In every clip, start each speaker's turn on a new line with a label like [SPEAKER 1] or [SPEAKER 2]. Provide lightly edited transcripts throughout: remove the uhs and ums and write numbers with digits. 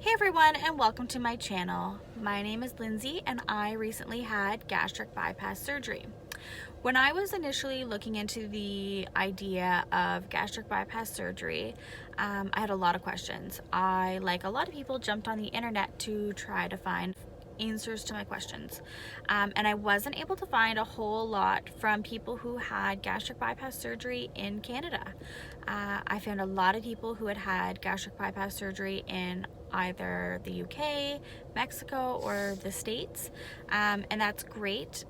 [SPEAKER 1] Hey everyone, and welcome to my channel. My name is Lindsay and I recently had gastric bypass surgery. When I was initially looking into the idea of gastric bypass surgery, I had a lot of questions. I, like a lot of people, jumped on the internet to try to find answers to my questions. And I wasn't able to find a whole lot from people who had gastric bypass surgery in Canada. I found a lot of people who had had gastric bypass surgery in either the UK, Mexico, or the States, and that's great.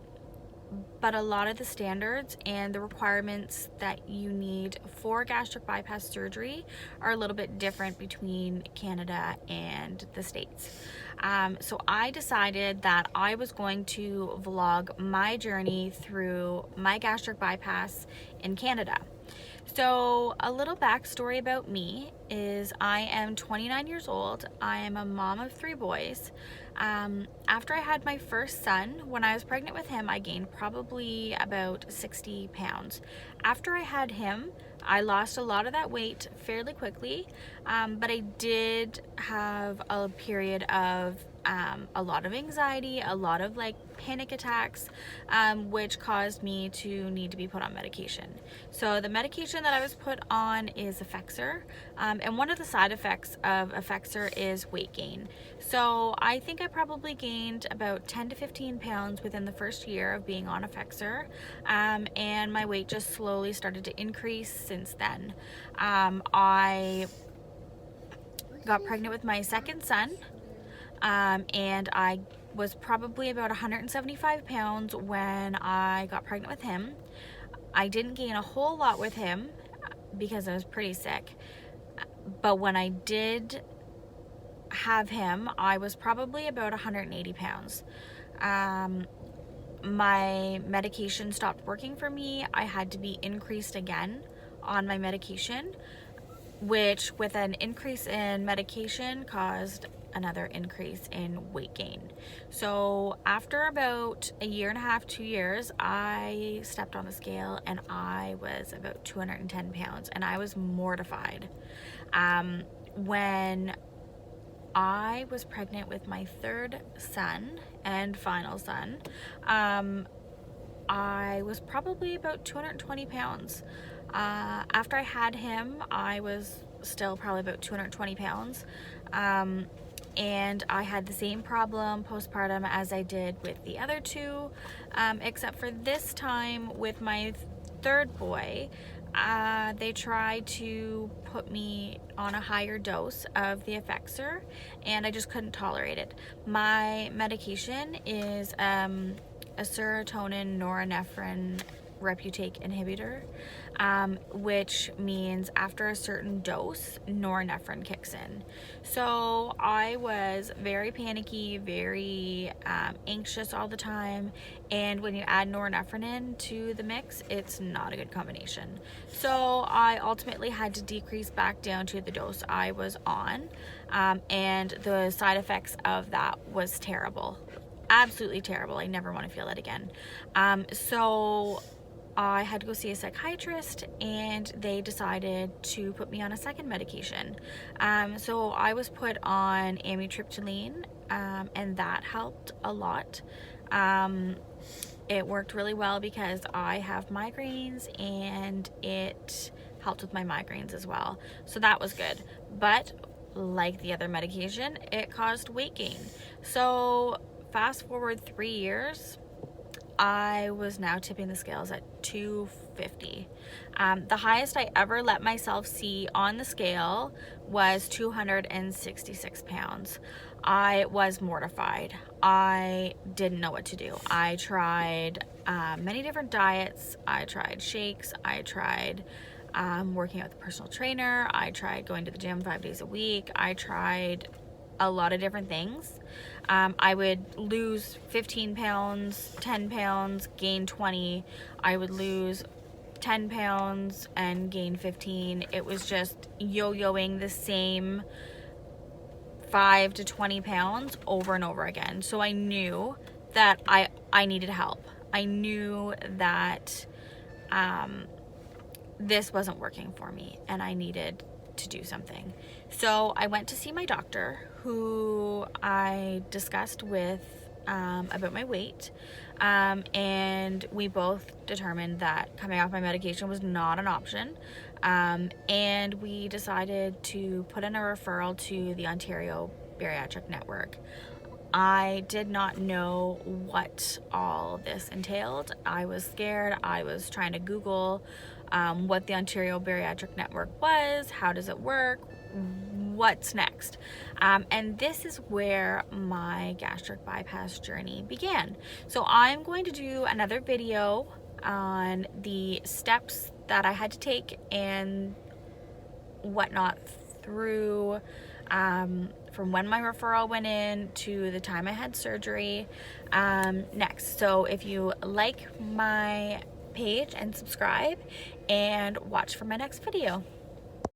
[SPEAKER 1] But a lot of the standards and the requirements that you need for gastric bypass surgery are a little bit different between Canada and the States. So I decided that I was going to vlog my journey through my gastric bypass in Canada. So a little backstory about me is I am 29 years old. I am a mom of 3 boys. After I had my first son, when I was pregnant with him, I gained probably about 60 pounds. After I had him, I lost a lot of that weight fairly quickly, but I did have a period of a lot of anxiety, a lot of panic attacks, which caused me to need to be put on medication. So the medication that I was put on is Effexor, and one of the side effects of Effexor is weight gain. So I think I probably gained about 10 to 15 pounds within the first year of being on Effexor, and my weight just slowly started to increase since then. I got pregnant with my second son, and I was probably about 175 pounds when I got pregnant with him. I didn't gain a whole lot with him because I was pretty sick, but when I did have him, I was probably about 180 pounds. My medication stopped working for me. I had to be increased again on my medication, which with an increase in medication caused another increase in weight gain. So after about a year and a half, 2 years, I stepped on the scale and I was about 210 pounds and I was mortified. When I was pregnant with my third son and final son, I was probably about 220 pounds. After I had him, I was still probably about 220 pounds. And I had the same problem postpartum as I did with the other two, except for this time with my third boy, they tried to put me on a higher dose of the Effexor, and I just couldn't tolerate it. My medication is a serotonin norepinephrine reuptake inhibitor, which means after a certain dose, norepinephrine kicks in. So I was very panicky, very anxious all the time, and when you add norepinephrine in to the mix, it's not a good combination. So I ultimately had to decrease back down to the dose I was on, and the side effects of that was terrible. Absolutely terrible. I never want to feel that again. So I had to go see a psychiatrist and they decided to put me on a second medication. So I was put on amitriptyline, and that helped a lot. It worked really well because I have migraines and it helped with my migraines as well. So that was good. But like the other medication, it caused weight gain. So fast forward 3 years, I was now tipping the scales at 250. The highest I ever let myself see on the scale was 266 pounds. I was mortified. I didn't know what to do. I tried many different diets. I tried shakes. I tried working out with a personal trainer. I tried going to the gym 5 days a week. I tried a lot of different things. I would lose 15 pounds, 10 pounds, gain 20. I would lose 10 pounds and gain 15. It was just yo-yoing the same 5 to 20 pounds over and over again. So I knew that I needed help. I knew that this wasn't working for me and I needed to do something. So I went to see my doctor, who I discussed with about my weight, and we both determined that coming off my medication was not an option, and we decided to put in a referral to the Ontario Bariatric Network. I did not know what all this entailed. I was scared. I was trying to Google what the Ontario Bariatric Network was, how does it work, what's next. And this is where my gastric bypass journey began. So I'm going to do another video on the steps that I had to take and whatnot through from when my referral went in to the time I had surgery next. So if you like my page, and subscribe and watch for my next video.